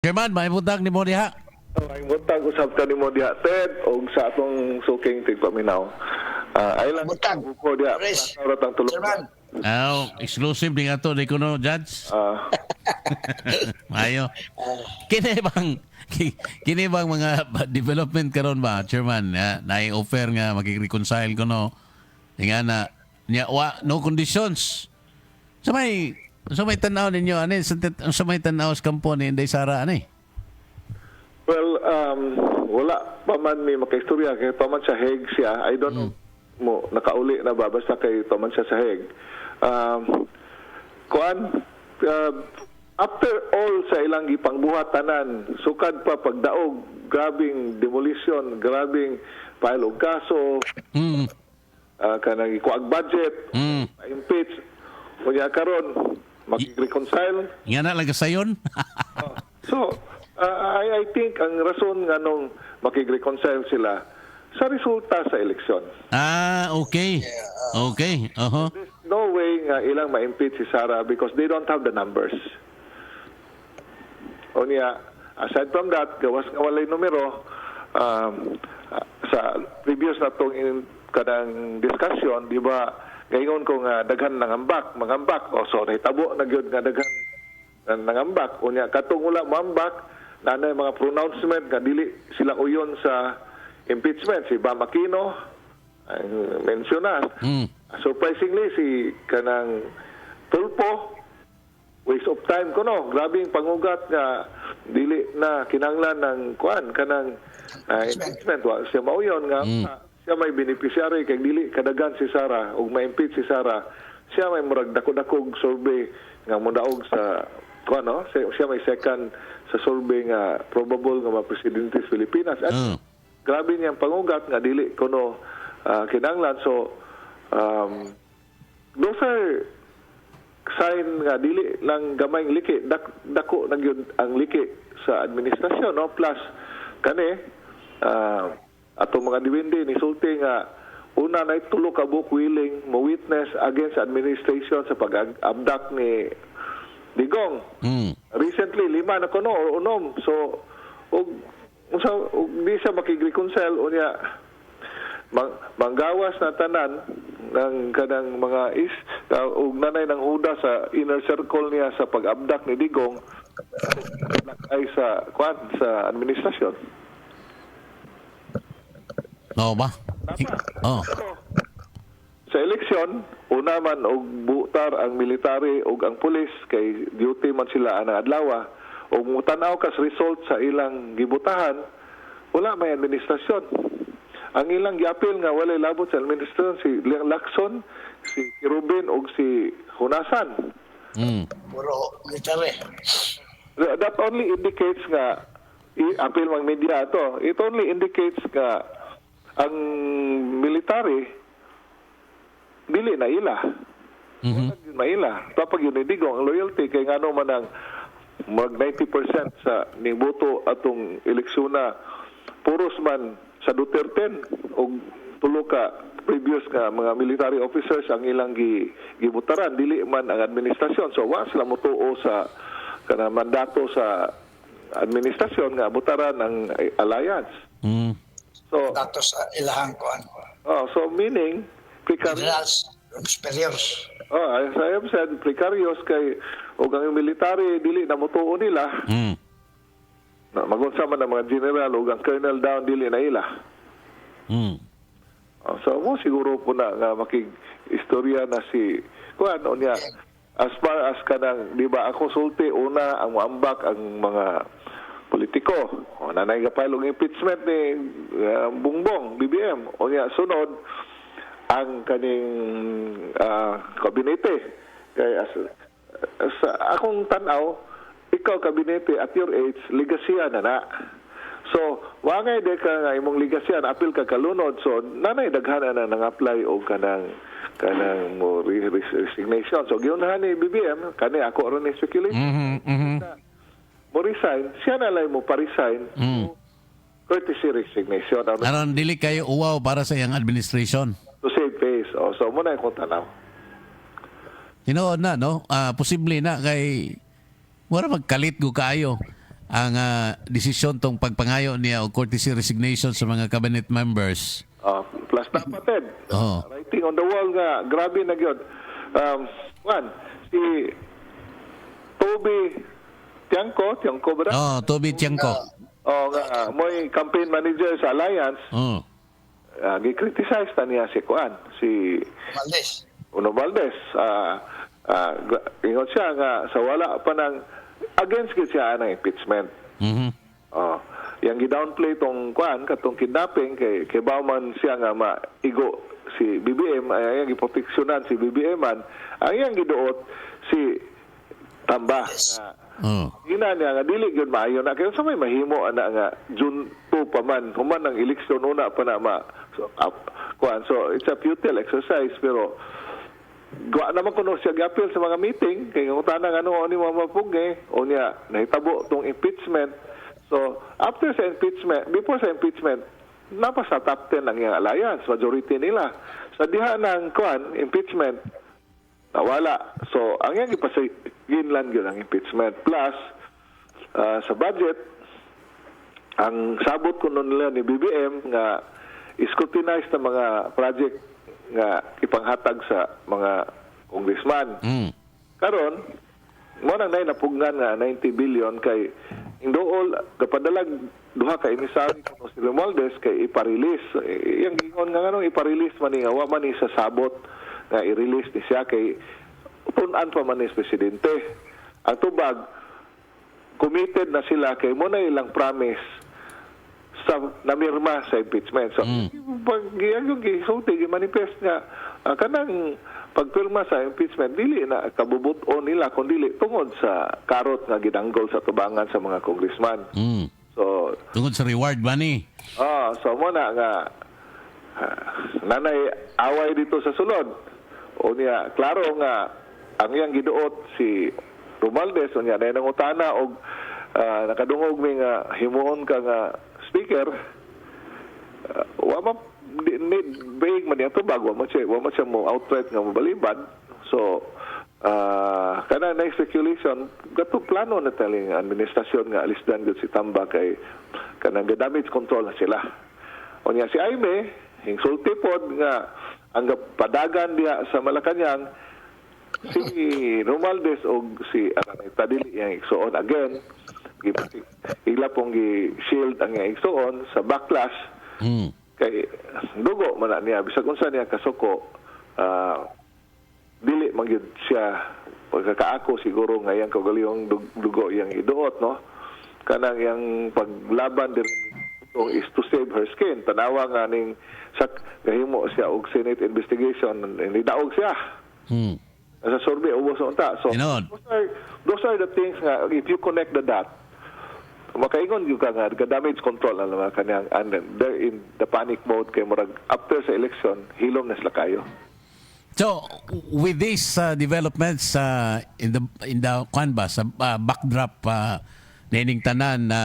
Chairman, may butang ni mo diha. Ay butang usab ka nimo diha Ted og sa atong suking tigpaminaw. Ay lang Butang. ko diha. Chris. Ratang tulog. Chairman, Exclusive din ato di kuno judge. Ayo. Kini bang mga development karon ba, Chairman? Na-offer nga makikreconcile ko no. Nga na nya no conditions. Sa may tanaw ninyo ani sa may tanaw sa kampo ni Inday Sara ani. Well, wala pa man may makaistorya kay paman sa Hague siya. I don't know mo nakauli na ba basta kay paman siya sa Hague. After all sa ilang gipangbuhat tanan, sukad pa pagdaog, grabing demolition, grabing file og kaso, kanang ikuag budget, impeach, kunya karon makikreconcile. Nga na lang sayon. So, I think ang rason nga nung makikreconcile sila sa resulta sa eleksyon. Okay. Okay. There's no way nga ilang ma-impeach si Sara because they don't have the numbers. O niya, aside from that, gawas nga walay numero, sa previous na itong kanang discussion, di ba, ngayon ko nga daghan mangambak. O sorry, tabo na gyud nga daghan nangambak. O niya, katong wala mambak, nanay mga pronouncement nga dili sila uyon sa impeachment. Si Bam Aquino, mentionan. Surprisingly, si kanang Tulpo, waste of time ko no. Grabing pangugat nga dili na kinanglan ng kanang impeachment. Siya mauyon nga siya may beneficiary kay dili kadagan si Sara ug ma-impeach si Sara. Siya may murag dako-dakog survey nga modaog sa siya may second sa survey nga probable nga ma-presidente sa Pilipinas. At grabe niyang pangugat nga dili kuno kinanglan. So those are sign nga dili lang gamay liki dako na gyud ang liki sa administrasyon no, plus kani ato mga diwindi ni sulti nga una na tulo ka book willing mo witness against administration sa pag-abduct ni Digong. Recently 5 na kuno o unom. So og di siya makigreconcile unya manggawas na tanan ng kanang mga ug nanay ng huda sa inner circle niya sa pag-abduct ni Digong ay sa administrasyon. Ba? Sa eleksyon, una man og butar ang military ug ang pulis kay duty man sila anang adlaw ug mutanaw kas result sa ilang gibutahan, wala may administrasyon. Ang ilang giapil nga walay labot sa administrasyon si Lacson, si Rubin ug si Hunasan. puro military. That only indicates nga apil mang media to. It only indicates nga ang military dili na ila. Maila. Tapag yun Digong ang loyalty kay ngano man ang mag 90% sa ning boto atong eleksyon na puros man sa Duterte o tulo ka previous nga mga military officers ang ilang gibutaran dili man ang administrasyon. So wa sila motuo sa kana mandato sa administrasyon nga butaran ang alliance. So Dato sa ilahang kuan. so meaning precarious. Generals, superiors. As I have said, precarious kay og ang military dili na motuo nila. Na magunsa man ang mga general o ang colonel down dili na ila. So mo siguro po na nga makig-istorya na si kuan niya as far as kanang di ba ako sulti una ang maambak ang mga politiko. O nanay ka pilong impeachment ni Bongbong BBM. O niya sunod ang kaning kabinete. Kaya sa akong tanaw ikaw kabinete at your age, legasya na. So, wangay de ka nga imong legasya, apil ka kalunod. So, nanay daghan na nang-apply o kanang mo resignation. So, giunahan ni BBM, kani ako ron ni speculate. Mo resign, siya na lang mo pa-resign. Courtesy resignation. Aron dili kayo uwaw para sa iyang administration. To save face. So, muna yung tanaw. Tinuod na, no? Posible na kay wala magkalit go kayo. ang desisyon tong pagpangayo niya o courtesy resignation sa mga cabinet members. Plus dapat, Ted. Oo. Writing on the wall nga, grabe na yun. Si Toby Tiangco ba? Oh, Toby Tiangco. Nga, mo'y campaign manager sa Alliance, Oh. gi-criticize ta niya si Maldes. Uno Valdez. Ingon siya nga sa wala pa ng against gid siya ng impeachment. Mhm. Yang gi-downplay tong katong kidnapping kay Bauman siya nga maigo si BBM, ay yang giproteksyonan si BBM man, ang yang giduot si Tamba. Oh. Ina niya nga dili gyud maayo na kay sa may mahimo ana nga June 2 pa man human ang eleksyon una pa na so it's a futile exercise pero gawa naman kuno siya gi-appeal sa mga meeting kay kung tanang ano ni mapugay o niya nahitabo tong impeachment. So after sa impeachment, before sa impeachment, napa sa top 10 ang iyang alliance, majority nila. Sa diha ng impeachment, nawala. So ang iyang ipasigin yun ang impeachment. Plus, sa budget, ang sabot ko nun nila ni BBM nga scrutinize na mga project nga ipanghatag sa mga congressman. Karon, mo nang napugnan nga 90 billion kay indool kapadalag duha ka emisary kuno si Romualdez kay iparelease. Yang gingon nga nganong iparelease man ni nga wa man ni sa sabot nga i-release ni siya kay tun-an pa man ni presidente. Ang tubag committed na sila kay mo na ilang promise sa namirma sa impeachment. So, pag yung gisulti, manifest nga, kanang pagpirma sa impeachment, dili na kabubuto nila, kundi tungod sa karot nga gidanggol sa tubangan sa mga congressman. So, tungod sa reward money. So mo na nga, nanay away dito sa sulod. O niya, klaro nga, ang iyang giduot si Romualdez, o niya, na nangutana o nakadungog may nga himuon ka nga speaker, wama big man yan tubag, wama siya mo outright nga mabalibad. So, kana na speculation, gato plano na taling administrasyon nga alisdan gud si Tamba kay kanang damage control na sila. O niya si Aime, hingsulti pod nga ang padagan diha sa Malacañang, si Romualdez o si Araneta dili yang igsuon again. Ila pong gi-shield ang igsuon sa backlash. Kay dugo man niya bisag unsa niya kasuko, dili magyud siya pagkakaako siguro nga yang kaugalihong dugo yang iduot, no, kanang yang paglaban din is to save her skin. Tanawa nga ning sak gahimo siya og Senate investigation, ni daog siya sa survey ubos unta. So those are the things nga if you connect the dot, makaingon yung ka nga damage control na naman kanyang, and they're in the panic mode kay murag after sa election hilom na sila kayo. So with these developments in the kwan ba sa backdrop nining tanan na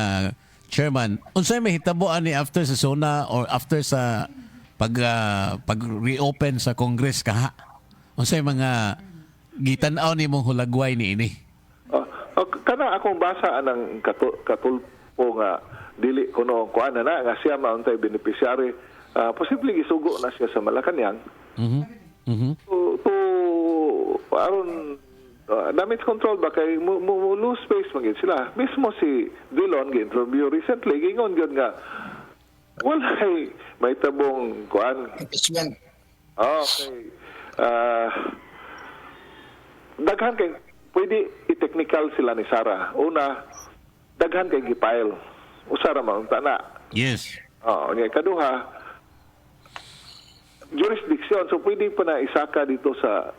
chairman, unsay mahitaboan ni after sa SONA or after sa pag reopen sa Congress kaha? Unsay mga gitan-aw nimong hulagway ni ini? Kana akong basa anang katulpo nga dili kuno kuan na nga siya mauntay beneficiary, posible gisugo na siya sa Malacañang. To aron damage control ba kay mo lose space magid sila. Mismo si Dillon gi-interview recently gingon gyud nga walay may tabong kuan Impeachment. Okay. Daghan kay pwede i-technical sila ni Sara. Una, daghan kay gipile. Usara maunta na. Yes. Niya kaduha, jurisdiction. So pwede pa na isaka dito sa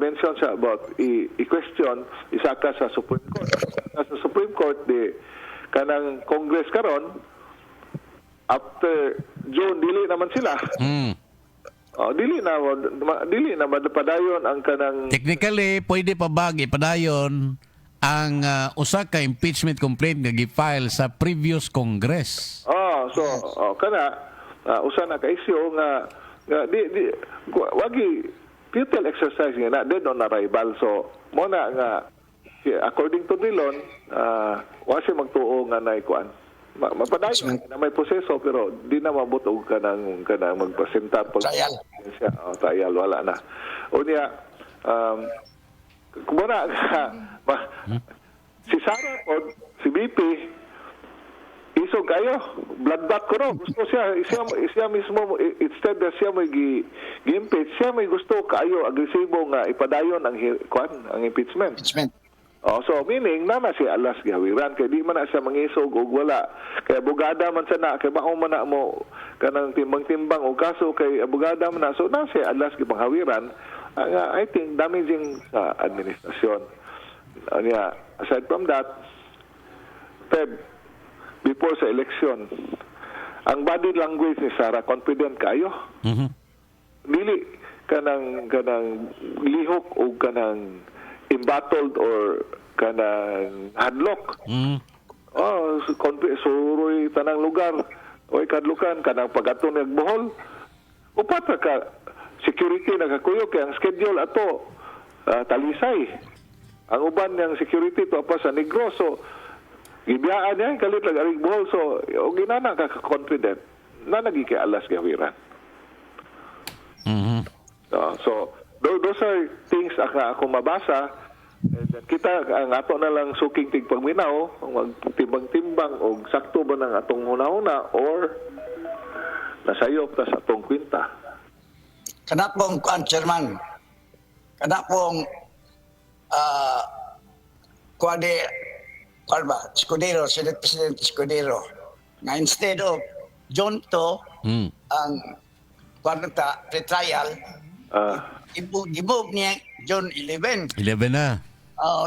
mention siya about i-question isaka sa Supreme Court. Sa Supreme Court di kanang Congress karon after June dili naman sila. Dili na madapadayon ang kanang technically pwede pa ba ipadayon ang usa ka impeachment complaint nga gi-file sa previous Congress. Kana usa na ka issue nga wagi futile exercise nga na dead on arrival. So mo na nga according to Dillon, wa siya magtuo nga na ikuan. Mapadayon na may proseso pero di na mabutog kanang magpresenta Trial. Trial wala na. Unya kumuna si Sara po, si BP isog kayo, bloodbath ko no. Gusto siya mismo, instead na siya may gi-impeach, siya may gusto kayo, agresibo nga ipadayon ang impeachment. So meaning, na siya alas gawiran, kaya di man na siya mangisog o wala. Kaya abogada man siya na, kaya baka man na mo kanang timbang-timbang o kaso, kay abogada man na, so na siya alas gipanghawiran, I think damaging sa administrasyon. Aside from that, Feb, before sa election, ang body language ni Sara, confident kayo. Dili kanang lihok o kanang embattled or kanang hadlock. Suroy tanang lugar. Oy kadlukan kanang pagaton nagbohol. Upat ka security nagakuyo kay ang schedule ato talisay. Ang uban niyang security to pa sa Negros. So ibiyaan niya, kalit lang aring buhol. So, o ginana ka-confident na naging alas gawiran. So, those are things ako mabasa. And then kita, ang ato na lang suking tigpagminaw, magtimbang-timbang o sakto ba ng atong huna-huna or nasayop ta sa atong kwinta. Kana pong Chairman, kana pong Escudero, Senate President Escudero, na instead of Junto, ang pre-trial, i-move niya June 11. 11 na.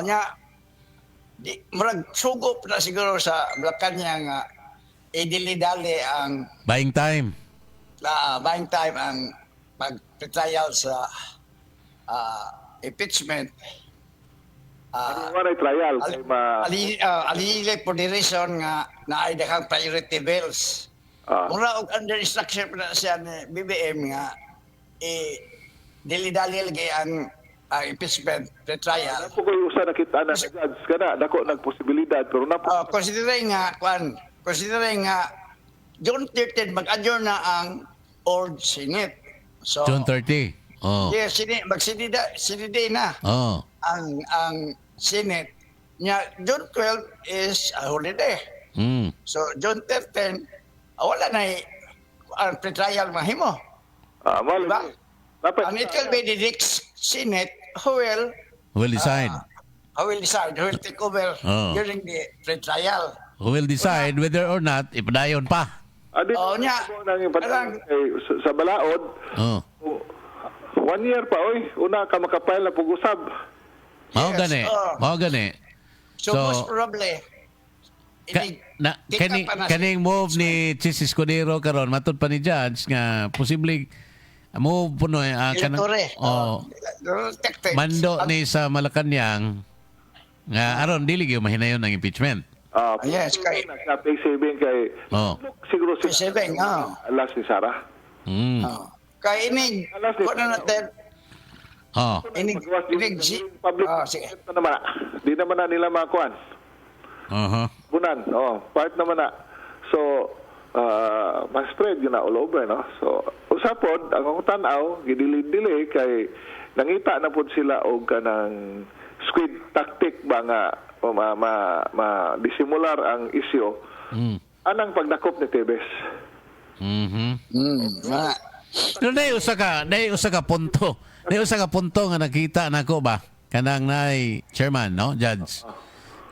Nya, murag sugo na siguro sa Malacanang nga idili-dali ang Buying time. buying time ang pag-trial sa impeachment. Ano ay trial? Alili for the reason nga na ay dakang priority bills. Mura og under instruction na siya ni BBM nga dili-dali lagi ang impeachment pre-trial. Ako ko usa nakita na judge kana dako nagposibilidad pero Considering nga June 13 mag-adjourn na ang old Senate. So June 30. yes, sinide na. Ang Senate nya June 12 is a holiday. So June 13 wala na ang pre-trial mahimo. Diba? And it will be the next Senate who will decide. Who will take over during the pre-trial. Who will decide whether or not ipadayon pa. Nya. Sa balaod. 1 year pa una ka makapile na pag-usab. Mao gani. So most probably kaning move ni Chis Escudero karon matud pa ni judge nga posible move puno kanang mando ni sa Malacanang nga aron dili gyud mahinayon ang impeachment. Yes, kay saving kay siguro si alas ni Sara. Kay ini kuno natin public naman. Di naman na nila makuan. Bunan, part naman na. So, mas spread yun na all over, no? So, usapod, ang akong tanaw, gidili-dili kay nangita na po sila o kanang squid tactic ba nga disimular ang isyo. Anang pagdakop ni Tebes? No, usa ka punto. Usa ka punto nga nakita nako ba kanang nay chairman no judge.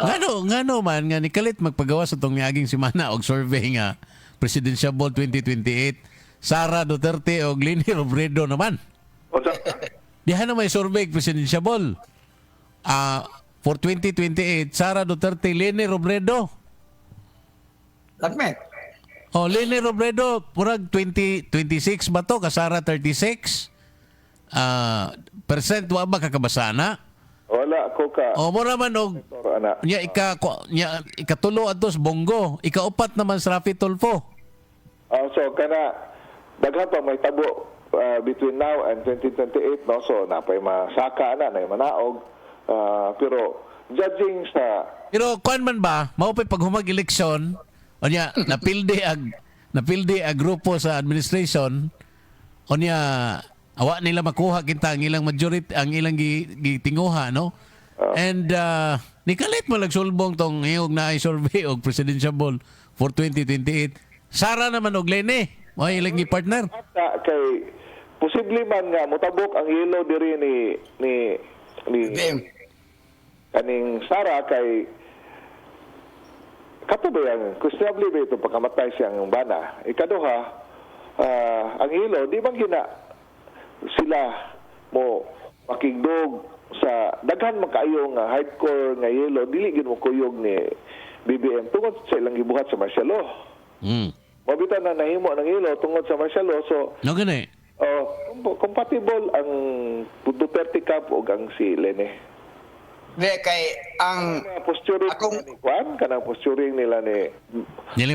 Ngano man nga nikalit magpagawa sa tong miaging semana og survey nga Presidential 2028 Sara Duterte og Leni Robredo naman. Diha na may survey Presidential for 2028 Sara Duterte Leni Robredo. Lagmet. Leni Robredo purag 26 ba to ka Sara 36? Percent wa ba kakabasa na? Wala ko ka. Mo naman og nya ikatulo atos Bongo, ikaupat naman sa Rafi Tulfo. So kana daghan pa may tabo between now and 2028 no, so napay masaka na manaog pero judging sa Pero kuan man ba, mao pay pag humag eleksyon, unya napildi ag grupo sa administration, unya awa nila makuha kita ang ilang majority, ang ilang gitinguha, no? And nikalit mo sulbong tong hiyog na survey og presidential ball for 2028. Sara naman og Lene, mo ilang gi-partner. kay posible man nga mutabok ang yelo diri ni kaning Sara kay kato ba yan? Questionable ba ito pagkamatay siyang bana? Ikaduha, ang ilo, di bang sila mo makigdog sa daghan makaayo nga hardcore nga yelo, dili gid mo kuyog ni BBM tungod sa ilang gibuhat sa martial law. Mabita na nahimo ng ilo tungod sa martial law. So, no gani. Compatible ang Duterte Camp o ang si Lene. Kay ang posturing ni Juan, kanang posturing nila ni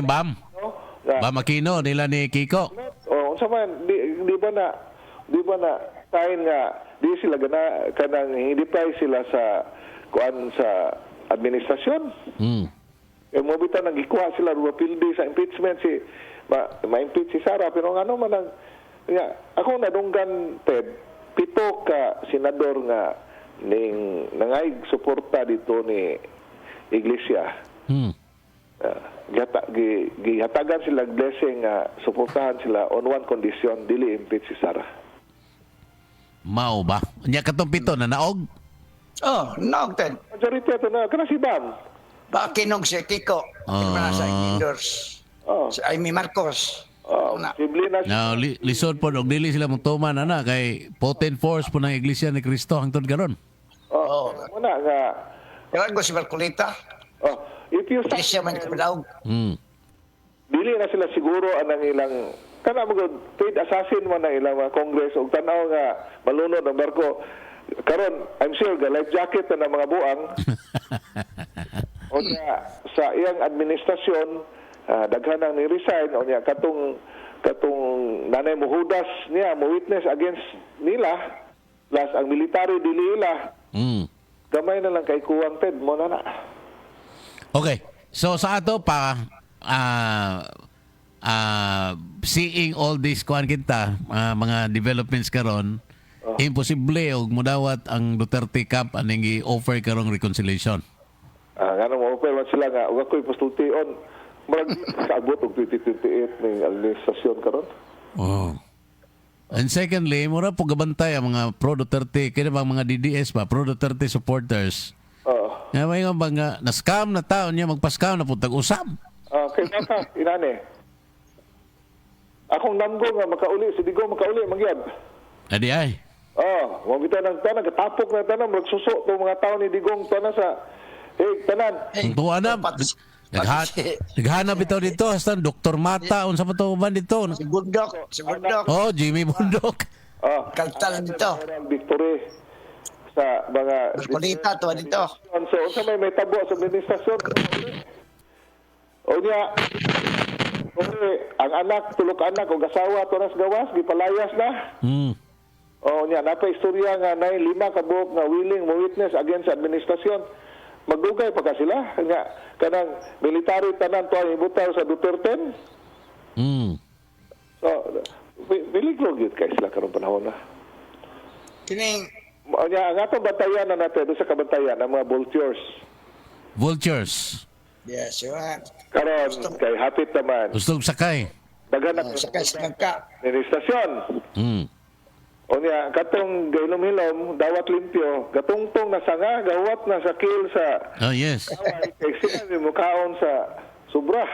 Bam. no? Bam Aquino nila ni Kiko. Unsa man di ba na tayo nga di sila gana kanang hindi pa sila sa kuan sa administrasyon. Mo bitaw nang gikuha sila rupildi sa impeachment si ma-impeach si Sara pero ngano man ang nga ako nadunggan Ted 7 ka senador nga ning nangay suporta dito ni Iglesia. Gihatagan sila blessing nga suportahan sila on one condition, dili impeach si Sara. Mao ba? Nya katong 7 na naog. Naog Ted. Majority ito na kana si Bam. Bakinog si Kiko. Sa endorse. Si Amy Marcos. Posible na Now, lisod po, og dili sila magtuman ana kay potent force po ng Iglesia ni Cristo hangtod karon. Muna nga Kailan ko si Marcolita? if you Iglesia man kapadaog. dili na sila siguro anang ilang kana mo paid assassin man ang ilang mga Congress og tanaw nga malunod ang barko karon I'm sure ga life jacket na mga buang o sa iyang administrasyon daghan ang ni-resign o niya katong nanay mo hudas niya mo witness against nila plus ang military dili ila gamay na lang kay kuwang Ted mo na. Okay. So sa ato pa seeing all this kuan kita mga developments karon imposible og mudawat ang Duterte Camp aning gi-offer karong reconciliation. Ngano mo offer man sila nga ug ako'y postultion marag kaabot og 2028 ning administrasyon karon. And secondly, mura po gabantay ang mga pro-Duterte, kaya bang mga DDS pa, pro-Duterte supporters. Nga may nga ba nga, na-scam na tao niya, magpa-scam na po, tag-usam. Kaya ka, inane. Akong namgo nga makauli, si Digong makauli, magyab. Adi ay. Mabita ng tanan, katapok na tanan, magsuso itong mga tao ni Digong, tanan sa, tanan. Tuwa na, naghanap ito dito, hasta Dr. Mata, unsa pa ito ba dito? Si Bundok. Jimmy Bundok. Kaltal dito. Victory sa mga... Marcolita, tuwa dito. So, unsa may tabo sa administrasyon. O niya, ang anak, tulok anak, o gasawa, tunas gawas, gipalayas na. O niya, napa-istorya nga na 5 kabuok nga willing mo witness against administrasyon. Magdugay pa ka sila nga kanang military tanan to ang ibutaw sa Duterte. So biligro gyud kay sila karon panahon na. Kining ang atong bantayan na natin sa kabantayan ang mga Vultures. Yes, yun. karon kay hapit naman. Gustong sakay. Dagan ang Sakay sa kagka. administrasyon. O niya, katong gailom-hilom, dawat limpyo, gatungtong na sanga, gawat na sa kill sa... Yes. Kay sila mo kaon sa sobra.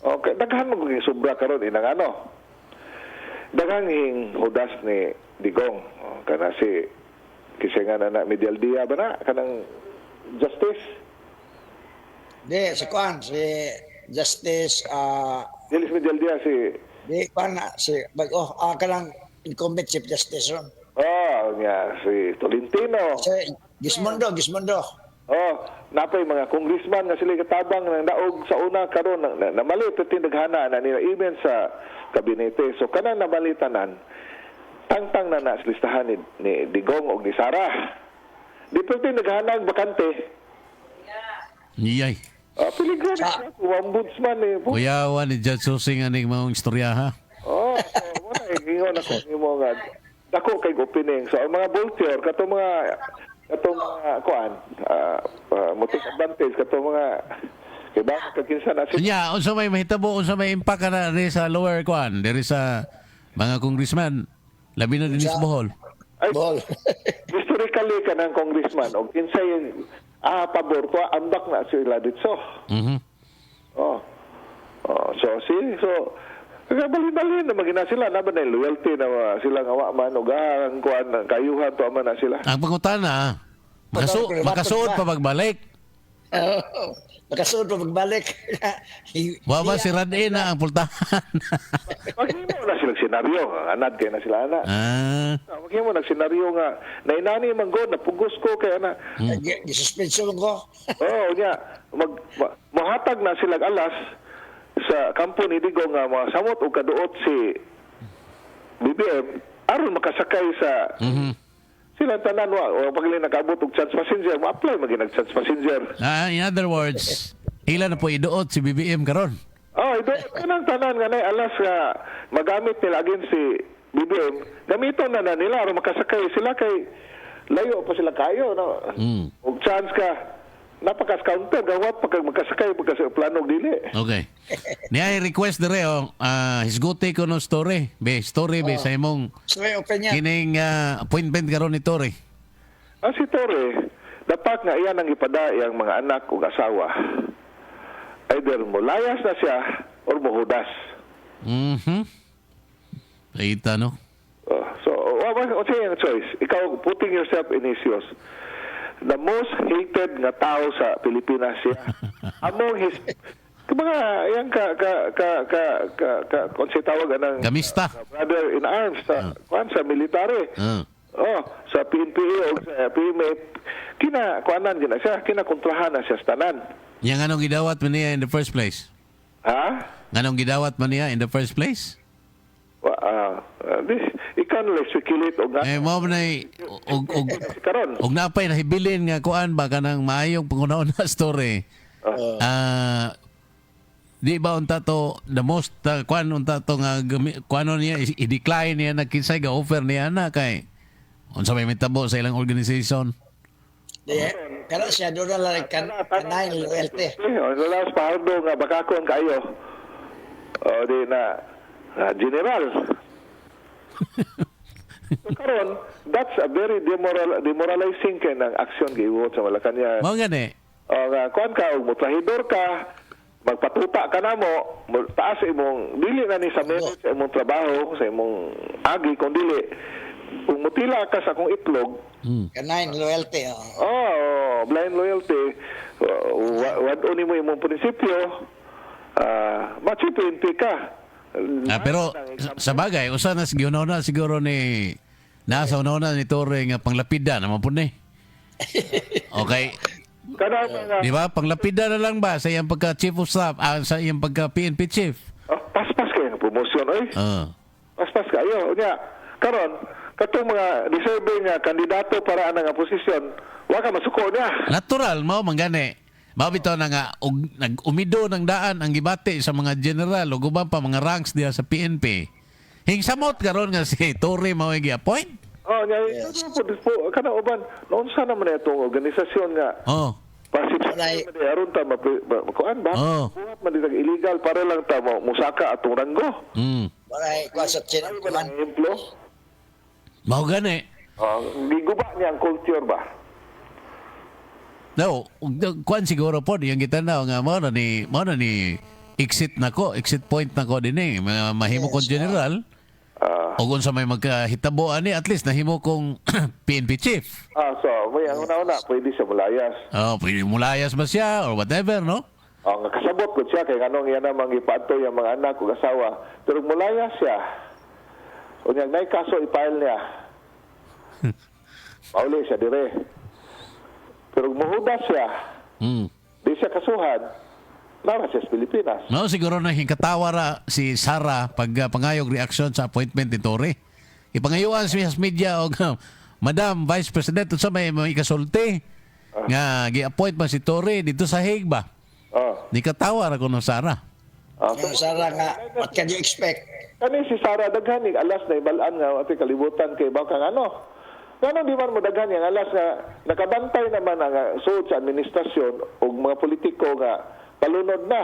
Okay, daghan mo yung sobra karon inang ano. Daghang hing hudas ni Digong. Kana si kisingan na Medial Dia ba na? Kanang Justice? Si Kwan, si Justice, Dilis Medial Dia si... Kwan na, si kanang incumbent Chief Justice ron. Nga, si Tolentino. Si Gismondo. Napay mga congressman nga sila katabang ng daog sa una karon namalit at tindaghana na nila even sa kabinete. So kanang namalitanan, tangtang na sa listahan ni Digong o ni Sara. Di pwede naghanang bakante. Iyay. Piligan na ombudsman eh. Kuyawan ni Judge Susing aning mga istorya ha. Oh, so, wala eh. Ingon ako. Imo nga. Dako kay opening. So, ang mga vulture, katong mga kuan, motor advantage, katong mga kaya kakinsa na sila. Nya, unsa may mahitabo, unsa may impact na rin sa lower kwan, diri sa mga congressman, labi na din sa Bohol. Ay, Bol. historically ka ng congressman, o kinsay pabor to, ambak na sila dito. Mhm. Oh. So, bali-bali na magina sila, na ba na yung loyalty na sila nga man, o ang kuan, kayuhan to, man na sila. Ang pangutana, makasuot pa magbalik. Nakasuot pa magbalik. Wa ba si Radin na ang pultahan? Maghimo na silang senaryo, anad kayo na sila, anak. Maghimo na senaryo nga, nainani man god, napugos ko kaya na. Gisuspension ko. Oo, niya, mahatag na silang alas sa kampo ni Digo nga masamot o kaduot si BBM, aron makasakay sa sila tanan o pagli nakaabot og chance passenger, ma-apply mag chance passenger. In other words, ilan na po iduot si BBM karon? Oh, ito kanang tanan nga nay alas nga magamit nila against si BBM, gamiton na nila aron makasakay sila kay layo pa sila kayo no. Og chance ka napakas-counter gawat pag magkasakay pagka plano dili. Okay. Niya request dire hisguti ko no story. Be sa imong So, may opinion. kining appointment karon ni Tore. Si Tore, dapat nga iyan ang ipada iyang mga anak o asawa. Either mulayas na siya or muhudas. Kita no. So, what's yung choice? Ikaw, putting yourself in his shoes. The most hated nga tao sa Pilipinas siya. Among his mga yang kung siya tawag ng Gamista. brother in arms sa sa military. Sa PNPA o sa PMA, kuanan gina siya, kinakontrahan na siya sa tanan. Yang anong gidawat man niya in the first place? Ha? Anong gidawat man niya in the first place? Ikan lang speculate o nga. Mo na Karon. og napay nahibilin nga kuan ba kanang maayong pangunahon na story. Di ba unta to the most kuan unta to nga kuano niya i-decline niya na kinsay ga offer niya na kay unsa may mitabo sa ilang organization. Kaya siya doon na lang kanay loyalty. Sa last pardo nga bakakon kayo. Di na general. So karon, that's a very demoralizing kind ng action giwot sa Malacanang. Mao gani. Kuan ka, mutrahidor ka, magpatuta ka na mo, taas sa imong, dili na ni sa merit sa imong trabaho, sa imong agi, kung dili, kung mutila ka sa akong itlog, Kanay loyalty. blind loyalty, wadon mo imong prinsipyo, machi-20 ka. Pero sa bagay usa na siguro ni nasa una ni Torre nga panglapida naman po ni. Okay. Di ba? Panglapida na lang ba sa iyang pagka chief of staff, sa iyang pagka PNP chief? Paspas kayo ng promosyon, oy. Paspas kayo. Nya, karon, katong mga deserving nga kandidato para nga posisyon, wa ka masuko niya. Natural, mao manggani. Mao bitaw na nga nag-umido ng daan ang gibati sa mga general o guban pa mga ranks diya sa PNP. Hingsamot karon nga si Torre mao gi-appoint. Kana uban, noon sana man itong organisasyon nga. Pasip sa aron ta kuan ba? Buhat man ditag illegal para lang ta musaka atong ranggo. Maray ko sa China man. Mao gani. Giguba niya ang culture ba? No, kuan siguro po yung kita na nga mo na ni exit point na ko din mahimo kong general. O kung sa may magkahitaboan ni at least nahimo kong PNP chief. So may ang una pwede siya mulayas. Pwede mulayas ba siya or whatever, no? Nga kasabot ko siya kay kanong yan namang ipaadto yung mga anak o asawa. Pero mulayas siya. O niyang nay kaso i-file niya. Pauli siya dire. Pero muhudas siya. Di siya kasuhan. Lara siya sa Pilipinas. No, siguro na hingkatawa si Sara pag pangayog reaksyon sa appointment ni Torre. Ipangayuan siya sa media o Madam Vice President, unsa may ikasulti nga gi-appoint man si Torre dito sa Hague ba? Ni katawa ra ko no Sara. Yung Sara nga, what can you expect? Kani si Sara daghan ni alas na ibalaan nga ati kalibutan kay bakang ano. Ngano di man mo daghan yang alas nga nakabantay naman ang suod sa administrasyon ug mga politiko nga palunod na.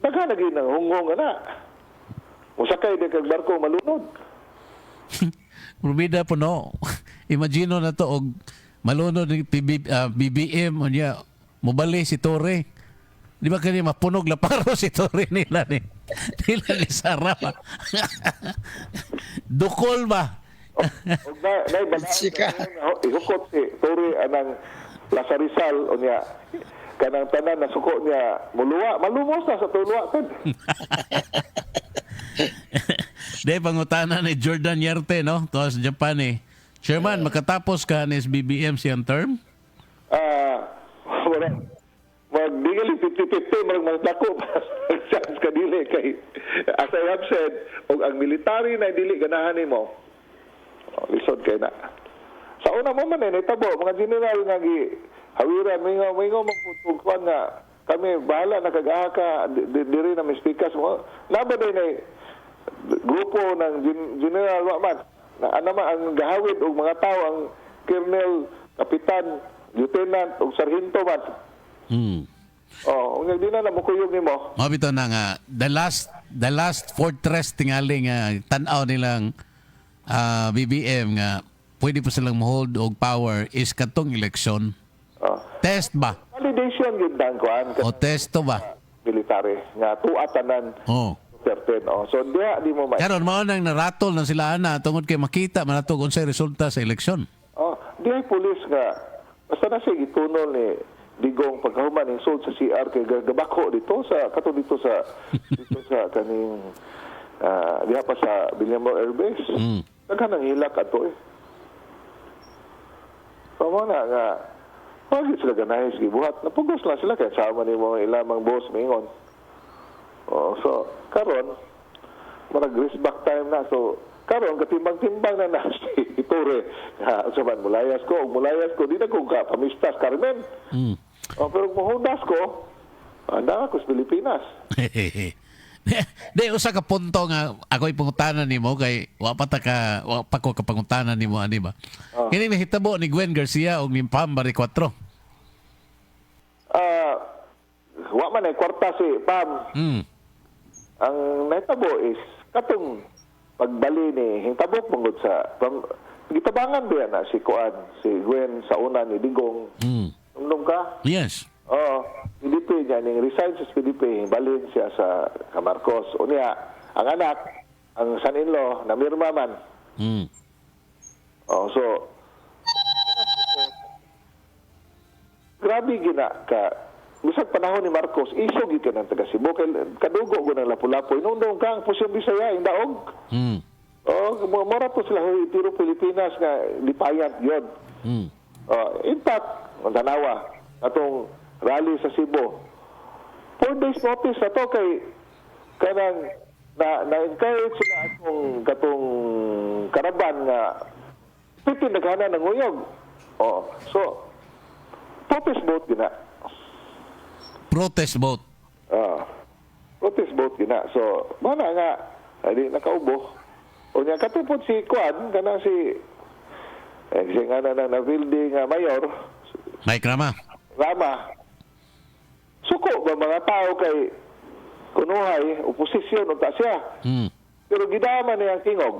Daghan lagi nang hungong ana. Musakay di kag barko malunod. Rubida po no. Imagino na to og malunod ng BBM unya mobali si Torre. Di ba kani mapunog laparo si Torre nila ni Sara pa. Dukol ba? Og nay Sika. ihukot si Torre anang Plaza Rizal unya kanang tanan na suko niya muluwa malumos na sa tulwa kad. De pangutana ni Jordan Yarte no to sa Japan eh. Chairman, makatapos ka ni BBM siyang term? Wala. Magdigali 50-50 marang mas dako chance ka dili kay as I have said og ang military na dili ganahan nimo. Lisod kay na. Sa una mo man nitabo mga general nga gi hawiran mingaw magputugkuan nga kami bahala na kagaha ka diri na mispikas mo. Labaday na grupo ng general wa man na anama ang gahawid og mga tao ang colonel, kapitan, lieutenant ug sarhento man. Ug di na mukuyog nimo. Mabito na nga the last fortress tingali nga tan-aw nilang BBM nga pwede pa silang hold og power is katong eleksyon. Test ba? Validation yun dang kuan. O testo ba? Military nga tuatanan. Certain. So di mo karon mao nang naratol na sila ana tungod kay makita manatog unsay resulta sa eleksyon. Di ay pulis nga basta na siya gitunol ni Digong pagkahuman ng sold sa CR kay gabako dito sa kaning diha pa sa Villamor Air Base. Daghan nang hilak ato eh. Pamo na nga pagit sila ganahis gibuhat napugos lang sila kay sama ni mga ilamang boss mingon. So karon marag risk back time na so karon katimbang-timbang na si Torre sa man mulayas ko di na ko ka pamistas Carmen. Pero muhudas ko anda ako sa Pilipinas. Di usa ka punto nga ako'y pangutanan nimo kay wa pa ko kapangutanan nimo ani ba. Kini nahitabo ni Gwen Garcia og ni Pam Baricotro. Wa man ay kwarta si Pam. Ang nahitabo is katong pagbali ni hintabok mangod sa gitabangan ba na si Kuan si Gwen sa una ni Digong. Ka? Yes. PDP niya ning resign sa PDP balin siya sa Camarcos. Unya ang anak ang son-in-law na mirma man. So grabe gina ka bisag panahon ni Marcos isog gid kanang taga Cebu kay kadugo go ng Lapu-Lapu inundong kang pusyon Bisaya indaog. Mora po sila tiro Pilipinas nga dipayant yon. In fact, tanawa atong rally sa Cebu 4 days notice na to kay kanang na-encourage sila atong katong karaban nga pitin naghana ng uyog. So protest vote gina. Protest vote. Protest vote gina. So mana nga di nakaubo. O nya katupod si Kwan kana si nga na building mayor Mike Rama. Suko ba mga tao kay kunuhay oposisyon unta siya. Pero gidama niya ang tingog.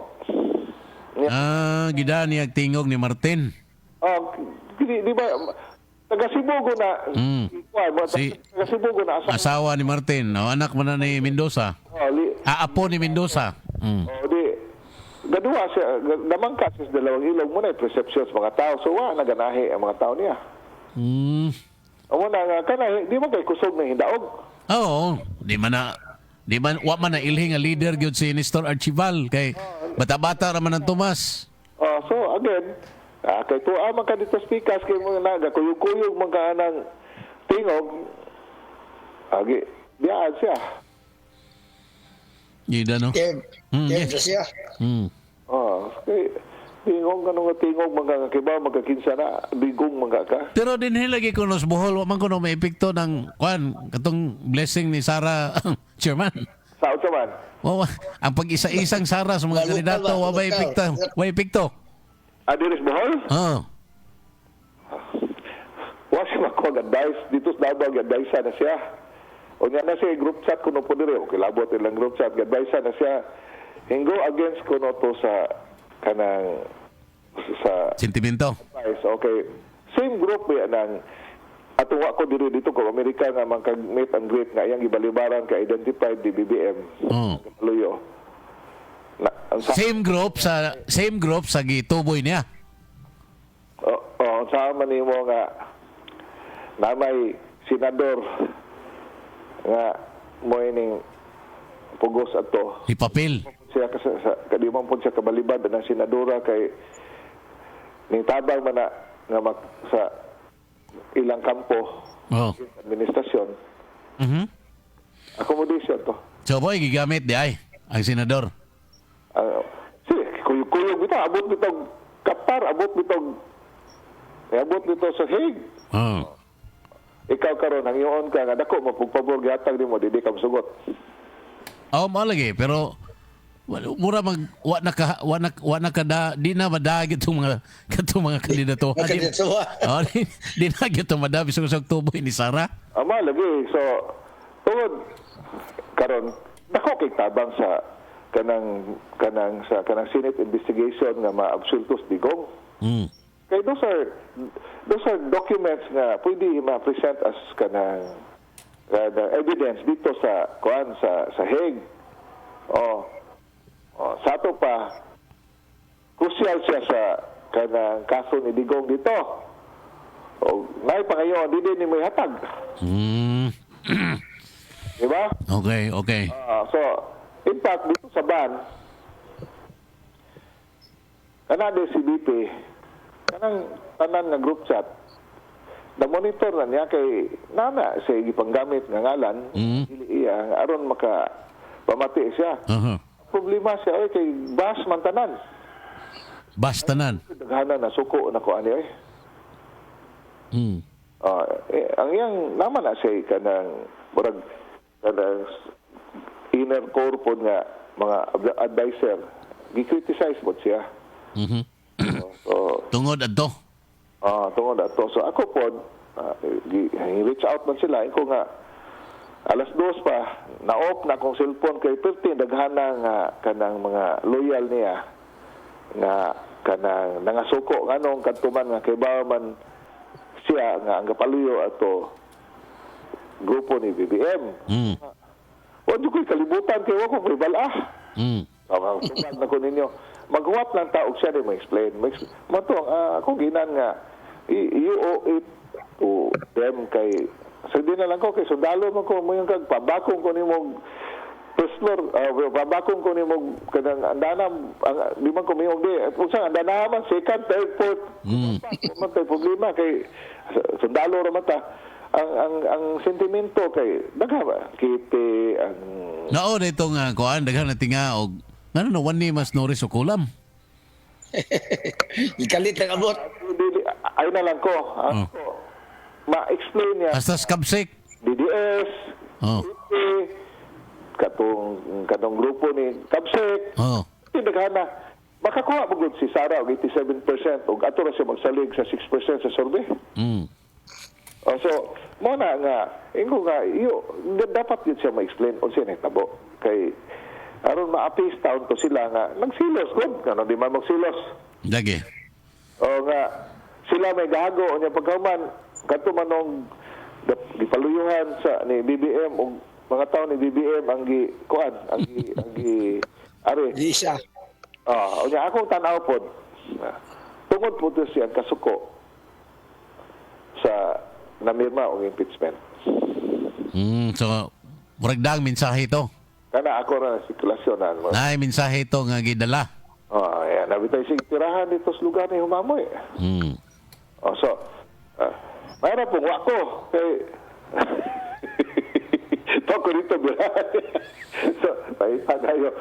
Gidaan niya ang tingog ni Martin. Di ba taga Cebu na taga Cebu na asawa ni Martin, anak mo na ni Mendoza. Apo ni Mendoza. Gaduha siya, namangka siya sa dalawang ilog mo na perceptions mga tao. So, naganahi ang mga tao niya. Muna nga, di mo kay kusog na hindaog. Oo, wa man na ilhing nga leader gyud si Nestor Archival kay bata-bata ra man ang Tomas. So, again, kay tuwa man ka dito speakers kay mo naga, kuyog-kuyog man ka ng tingog, diyan siya. Gida no? Siya. Okay. Tingog nga tingog mga kibaw magkakinsa na bigong mga ka. Pero din lagi ko nos Bohol, wa man ko no maepekto ng kwan katong blessing ni Sara chairman. Sa unsa man? Ang pag-isa-isang Sara sa mga Lokal kandidato ba? wa ba Lokal. epekto? Wa epekto. Adiris Bohol? Oh. Was mag-advise dito sa Davao, advise na siya. O nga na siya group chat kuno po dire, okay labot ilang group chat, advise na siya. Hingo against kuno to sa kanang sa Sentimento. advice. Okay. Same group ba nang atong wa ko dito ko Amerika nga mag-meet and greet nga iyang gibalibaran ka identified di BBM. Oh. Luyo. Na, Same group sa gituboy niya. sa manimo nga na may senador nga mo ining pugos ato Ipapil. siya kadi man pud siya kabalibad ng senadora kay ning tabang man na nga sa ilang kampo Oh. administrasyon accommodation to So boy gigamit di ay ang senador. kuyog bitaw abot bitog kapar abot nito sa Hague. Oh. Ikaw karon ang iyon ka nga dako mapugpabor gihatag nimo di ka masugot. Oh, malagi pero mura mag wa na kada di na madagi itong mga kandidato. Oh, di na gito madabi sa tuboy ni Sara. Ama lagi so tungod karon dako kay tabang sa kanang Senate investigation nga ma-absolutos digong. Kay those are documents nga pwede ma-present as kanang evidence dito sa sa Hague. Sa ato pa crucial siya sa kanang kaso ni Digong dito. Nay pa ngayon di din mo hatag. Diba? Okay. So in fact dito sa ban kanang CBP kanang tanan nga group chat na monitor na niya kay nana sa gipanggamit nga ngalan dili iya aron maka pamati siya. Problema siya ay kay bas man tanan. Daghana na suko na ko ani ay. Ang iyang naman na siya kanang murag kanang inner core po nga mga advisor gi-criticize mo siya. So, Tungod adto. Tungod ato. So ako po, reach out man sila. Iko nga, alas 2 pa, na-off na akong cellphone kay 15, daghana nga kanang mga loyal niya nga kanang nangasuko nganong kantuman nga kay man siya nga ang kapaluyo ato grupo ni BBM. Wala ko'y kalibutan kayo ako may balah. Tungod na ko ninyo. Maghuwat lang taog siya din ma-explain. Matong, akong ginan nga, you owe it to them kay, so di na lang ko, kay sundalo mo ko, mo yung pabakong ko ni mong Presler, pabakong ko ni mong kanang andanam, di man ko may di, kung saan andanaman, second, third, fourth, man tayo problema kay sundalo raman ta. Ang sentimento kay dagha ba kiti ang Nao dito nga kuan daghan na tinga og ngano no wani mas noris o kulam. Ikalit ang abot. Ay na lang ko. Ma-explain niya. Hasta skabsik. DDS. Katong grupo ni Kabsek. Daghan na. Makakuha mo gud si Sara og 87% ug ato ra siya magsalig sa 6% sa survey. So, mo na nga, ingo nga, dapat yun siya ma-explain o siya nagtabo. Kay, aron ma-appease taon to sila nga, nagsilos, good, ano, di man magsilos. Lagi. O nga, sila may gago, o niya pagkaman, kanto manong gipaluyuhan sa ni BBM, o mga tao ni BBM, ang ari. Lisa. O niya, akong tanaw po, tungod po to siya kasuko sa namirma o impeachment. So, muragdang mensahe ito. Kana ako na sirkulasyon. Ay, mensahe ito nga gidala. Ayan. Nabitay siya tirahan dito sa lugar ni Humamoy. So, mayroon pong wako. Kay, toko dito, birahan. So, paita kayo.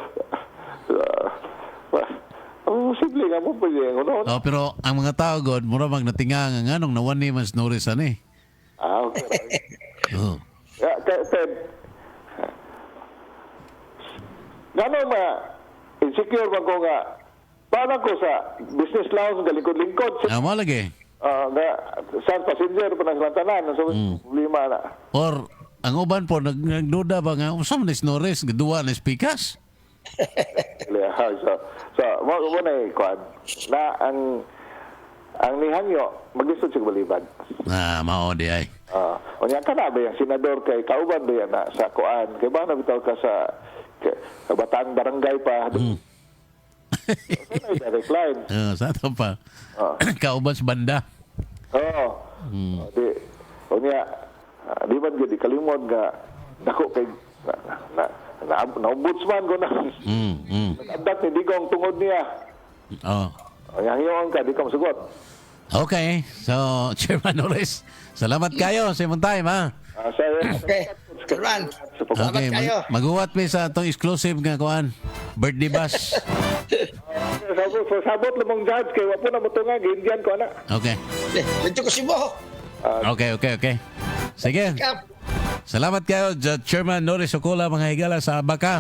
Posible nga mo pwede yung uno. Oh, pero ang mga tao god mura mag natinga nga nganong nawan ni mas Norris ani. Okay. Oh. Ted, gano'n na insecure man ko nga parang ko sa business lounge galingkod-lingkod Ah, mo lagi. nga sa passenger pa ng tanan so problema na. Or ang uban po nagduda ba nga unsa man ni Norris gaduwa na pikas? So mo na kuan na ang nihangyo maglisod sa balibad. Ah, mao di ay. Unya ka na ba yung senador kay kauban ba yan na sa kuan kay ba na bitaw ka sa Bataan Barangay pa. Direct line. Sa ato pa. Kauban sa banda. Di unya di man gyud kalimod nga dako kay na ombudsman ko na. Nagdat ni Digong tungod niya. Yang ka di ka masugot. Okay. So, Chairman Norris, salamat kayo sa imong time, ha? Okay. Chairman, salamat Okay, kayo. maguwat mi sa itong exclusive nga kuan. Birthday bash. Sabot lamang judge kay wapo na mutunga giindian ko ana. Okay. Dito ko si Bo. Okay. Sige. Salamat kayo, Chairman Norris Ocola, mga higala sa Abaka.